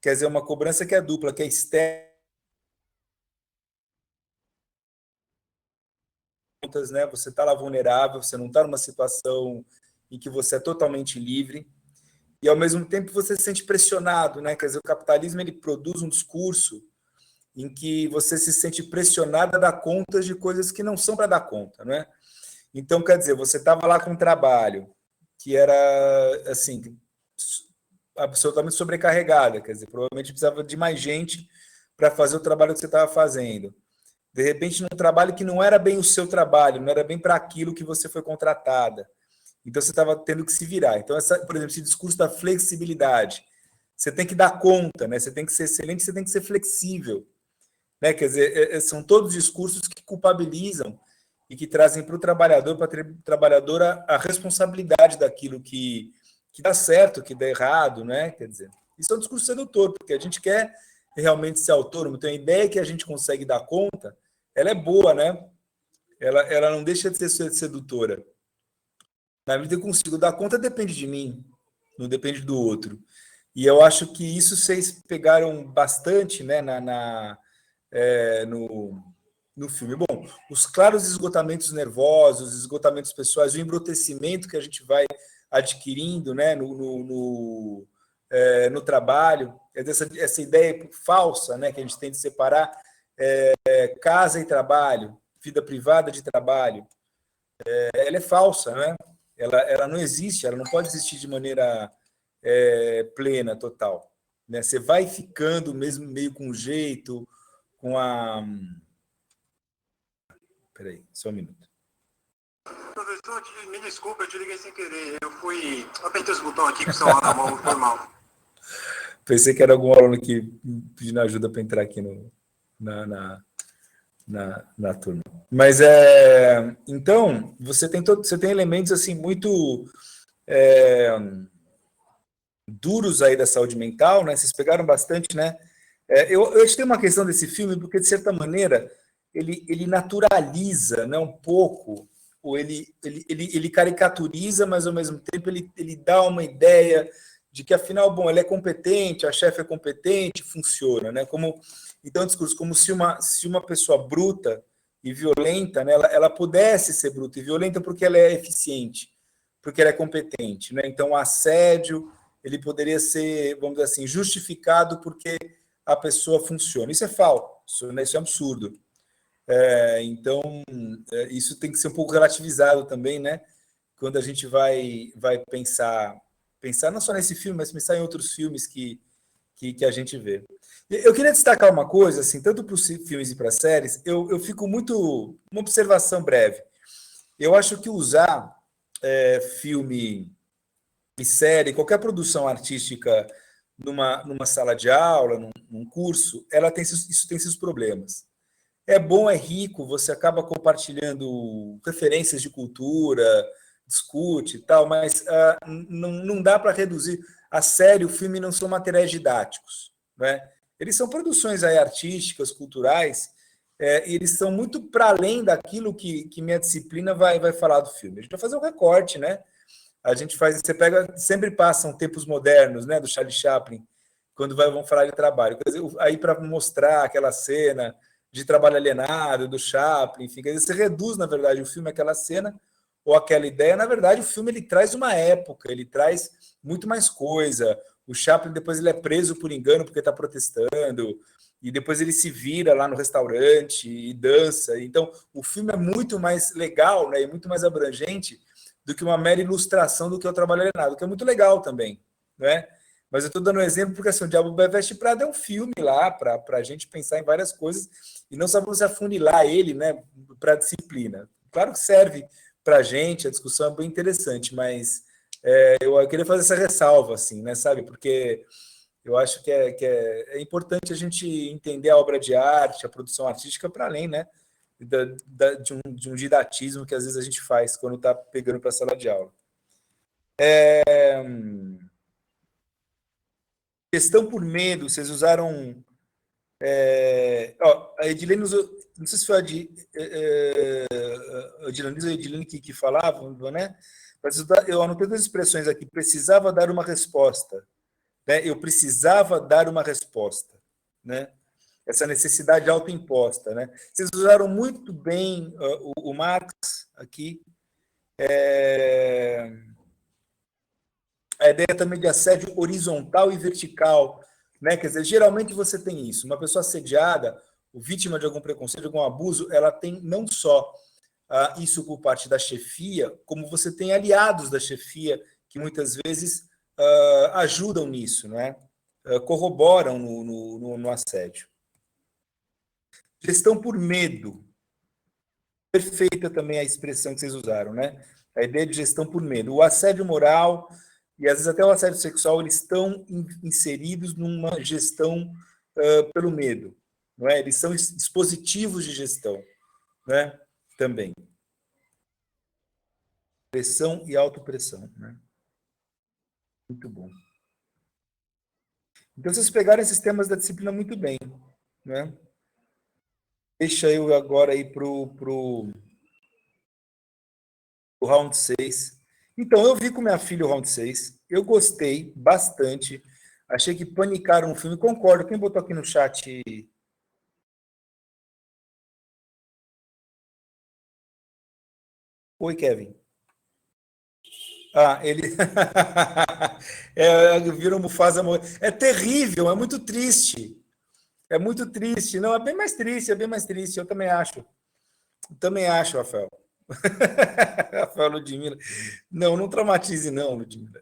quer dizer, uma cobrança que é dupla, que é estética, né, você está lá vulnerável, você não está numa situação em que você é totalmente livre, e ao mesmo tempo você se sente pressionado, né? Quer dizer, o capitalismo ele produz um discurso em que você se sente pressionado a dar contas de coisas que não são para dar conta, né? Então, quer dizer, você estava lá com um trabalho que era, assim, absolutamente sobrecarregada, quer dizer, provavelmente precisava de mais gente para fazer o trabalho que você estava fazendo. De repente, num trabalho que não era bem o seu trabalho, não era bem para aquilo que você foi contratada. Então, você estava tendo que se virar. Então, por exemplo, esse discurso da flexibilidade, você tem que dar conta, né? Você tem que ser excelente, você tem que ser flexível, né? Quer dizer, são todos discursos que culpabilizam e que trazem para o trabalhador, para a trabalhadora, a responsabilidade daquilo que dá certo, que dá errado, né? Quer dizer, isso é um discurso sedutor, porque a gente quer realmente ser autônomo. Então, a ideia que a gente consegue dar conta, ela é boa, né? Ela não deixa de ser sedutora. Na medida que eu consigo dar conta, depende de mim, não depende do outro. E eu acho que isso vocês pegaram bastante, né, no filme. Bom, os claros esgotamentos nervosos, esgotamentos pessoais, o embrutecimento que a gente vai adquirindo, né, no trabalho, essa ideia falsa, né, que a gente tem de separar casa e trabalho, vida privada de trabalho, ela é falsa, né? Ela não existe, ela não pode existir de maneira plena, total. Né? Você vai ficando mesmo meio com jeito, com a... Peraí, só um minuto. Professor, me desculpa, eu te liguei sem querer. Apertei os botões aqui com o celular na mão, foi mal. Pensei que era algum aluno que pedindo ajuda para entrar aqui na turma. Mas então você tem elementos assim muito duros aí da saúde mental, né? Vocês pegaram bastante, né? Eu acho que tem uma questão desse filme porque de certa maneira ele naturaliza, né, um pouco, ou ele caricaturiza, mas ao mesmo tempo ele dá uma ideia de que afinal, bom, ele é competente, a chefe é competente, funciona, né? Então, discurso como se uma pessoa bruta e violenta, né, ela pudesse ser bruta e violenta porque ela é eficiente, porque ela é competente, né? Então, o assédio, ele poderia ser, vamos dizer assim, justificado porque a pessoa funciona. Isso é falso, né? Isso é absurdo. Então, isso tem que ser um pouco relativizado também, né? Quando a gente vai pensar não só nesse filme, mas pensar em outros filmes que a gente vê. Eu queria destacar uma coisa, assim, tanto para os filmes e para as séries, eu fico muito... Uma observação breve. Eu acho que usar filme e série, qualquer produção artística numa sala de aula, num curso, isso tem seus problemas. É bom, é rico, você acaba compartilhando referências de cultura, discute e tal, mas não dá para reduzir. A série, o filme não são materiais didáticos, né? Eles são produções aí artísticas, culturais, e eles são muito para além daquilo que minha disciplina vai falar do filme. A gente vai fazer um recorte, né? A gente faz, você pega, sempre passam tempos modernos, né, do Charlie Chaplin, quando vão falar de trabalho. Quer dizer, aí para mostrar aquela cena de trabalho alienado, do Chaplin, enfim, quer dizer, você reduz, na verdade, o filme àquela cena ou aquela ideia. Na verdade, o filme ele traz uma época, ele traz muito mais coisa. O Chaplin, depois, ele é preso por engano porque está protestando, e depois ele se vira lá no restaurante e dança. Então, o filme é muito mais legal, né, e muito mais abrangente do que uma mera ilustração do que é o trabalho alienado, que é muito legal também, né? Mas eu estou dando um exemplo porque assim, o Diabo Veste Prada é um filme lá para a gente pensar em várias coisas e não só para você afunilar ele, né, para a disciplina. Claro que serve para a gente, a discussão é bem interessante, mas eu queria fazer essa ressalva, assim, né, sabe? Porque eu acho que é importante a gente entender a obra de arte, a produção artística para além, né, de um didatismo que às vezes a gente faz quando está pegando para a sala de aula. Questão por medo, vocês usaram... a Edilene usou, não sei se foi a Edilene que falava, né? Mas eu anotei duas expressões aqui. Precisava dar uma resposta. Né? Eu precisava dar uma resposta. Né? Essa necessidade autoimposta. Né? Vocês usaram muito bem o Marx aqui. A ideia também de assédio horizontal e vertical, né? Quer dizer, geralmente você tem isso. Uma pessoa assediada, vítima de algum preconceito, de algum abuso, ela tem não só isso por parte da chefia, como você tem aliados da chefia que muitas vezes ajudam nisso, né? Corroboram no assédio. Gestão por medo. Perfeita também a expressão que vocês usaram, né? A ideia de gestão por medo. O assédio moral e às vezes até o assédio sexual, eles estão inseridos numa gestão pelo medo, não é? Eles são dispositivos de gestão, né? Também. Pressão e autopressão, né? Muito bom. Então, vocês pegaram esses temas da disciplina muito bem, né? Deixa eu agora ir para o round 6. Então, eu vi com minha filha o Round 6, eu gostei bastante, achei que panicaram o filme, concordo. Quem botou aqui no chat? Oi, Kevin. Ah, ele... Vira um Mufasa morrer. É terrível, é muito triste. É muito triste. Não, é bem mais triste, é bem mais triste. Eu também acho. Eu também acho, Rafael. Rafael Ludmilla. Não, não traumatize, não, Ludmilla.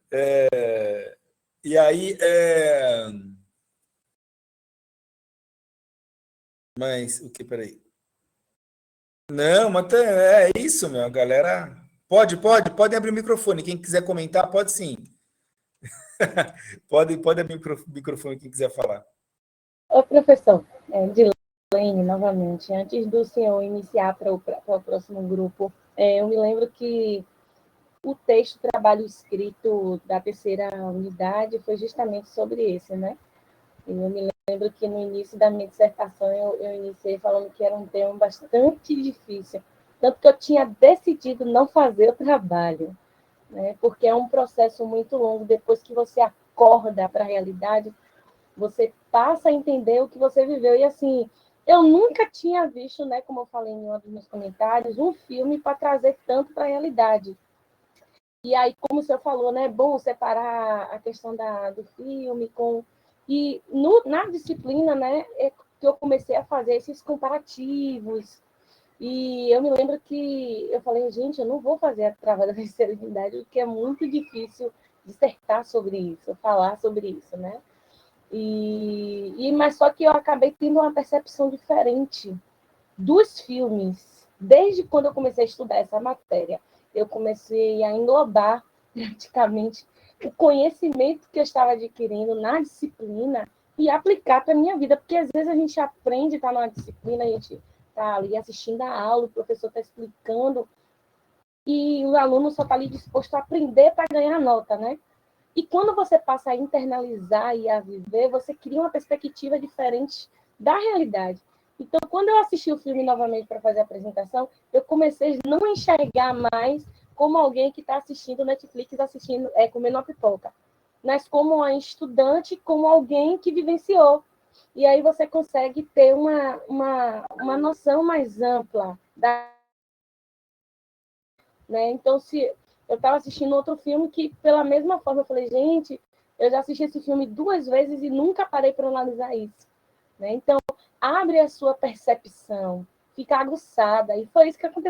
E aí, mas o que? Peraí. Não, mas é isso, meu. A galera. Pode abrir o microfone. Quem quiser comentar, pode sim. Pode abrir o microfone quem quiser falar. Ô, professor, Dilene, novamente, antes do senhor iniciar para o próximo grupo, eu me lembro que o texto trabalho escrito da terceira unidade foi justamente sobre esse, né? E eu me lembro que no início da minha dissertação eu iniciei falando que era um tema bastante difícil, tanto que eu tinha decidido não fazer o trabalho, né? Porque é um processo muito longo. Depois que você acorda para a realidade, você passa a entender o que você viveu. E assim, eu nunca tinha visto, né, como eu falei em um dos meus comentários, um filme para trazer tanto para a realidade. E aí, como o senhor falou, né, é bom separar a questão do filme com... E na disciplina, né, é que eu comecei a fazer esses comparativos. E eu me lembro que eu falei, gente, eu não vou fazer a prova da terceira unidade, porque é muito difícil dissertar sobre isso, falar sobre isso, né? Mas só que eu acabei tendo uma percepção diferente dos filmes. Desde quando eu comecei a estudar essa matéria, eu comecei a englobar praticamente o conhecimento que eu estava adquirindo na disciplina e aplicar para a minha vida, porque às vezes a gente aprende, está numa disciplina, a gente está ali assistindo a aula, o professor está explicando, e o aluno só está ali disposto a aprender para ganhar nota, né? E quando você passa a internalizar e a viver, você cria uma perspectiva diferente da realidade. Então, quando eu assisti o filme novamente para fazer a apresentação, eu comecei a não enxergar mais como alguém que está assistindo Netflix, comendo uma pipoca, mas como uma estudante, como alguém que vivenciou. E aí você consegue ter uma noção mais ampla da... Né? Então, se eu estava assistindo outro filme que, pela mesma forma, eu falei, gente, eu já assisti esse filme 2 vezes e nunca parei para analisar isso. Né? Então, abre a sua percepção, fica aguçada. E foi isso que aconteceu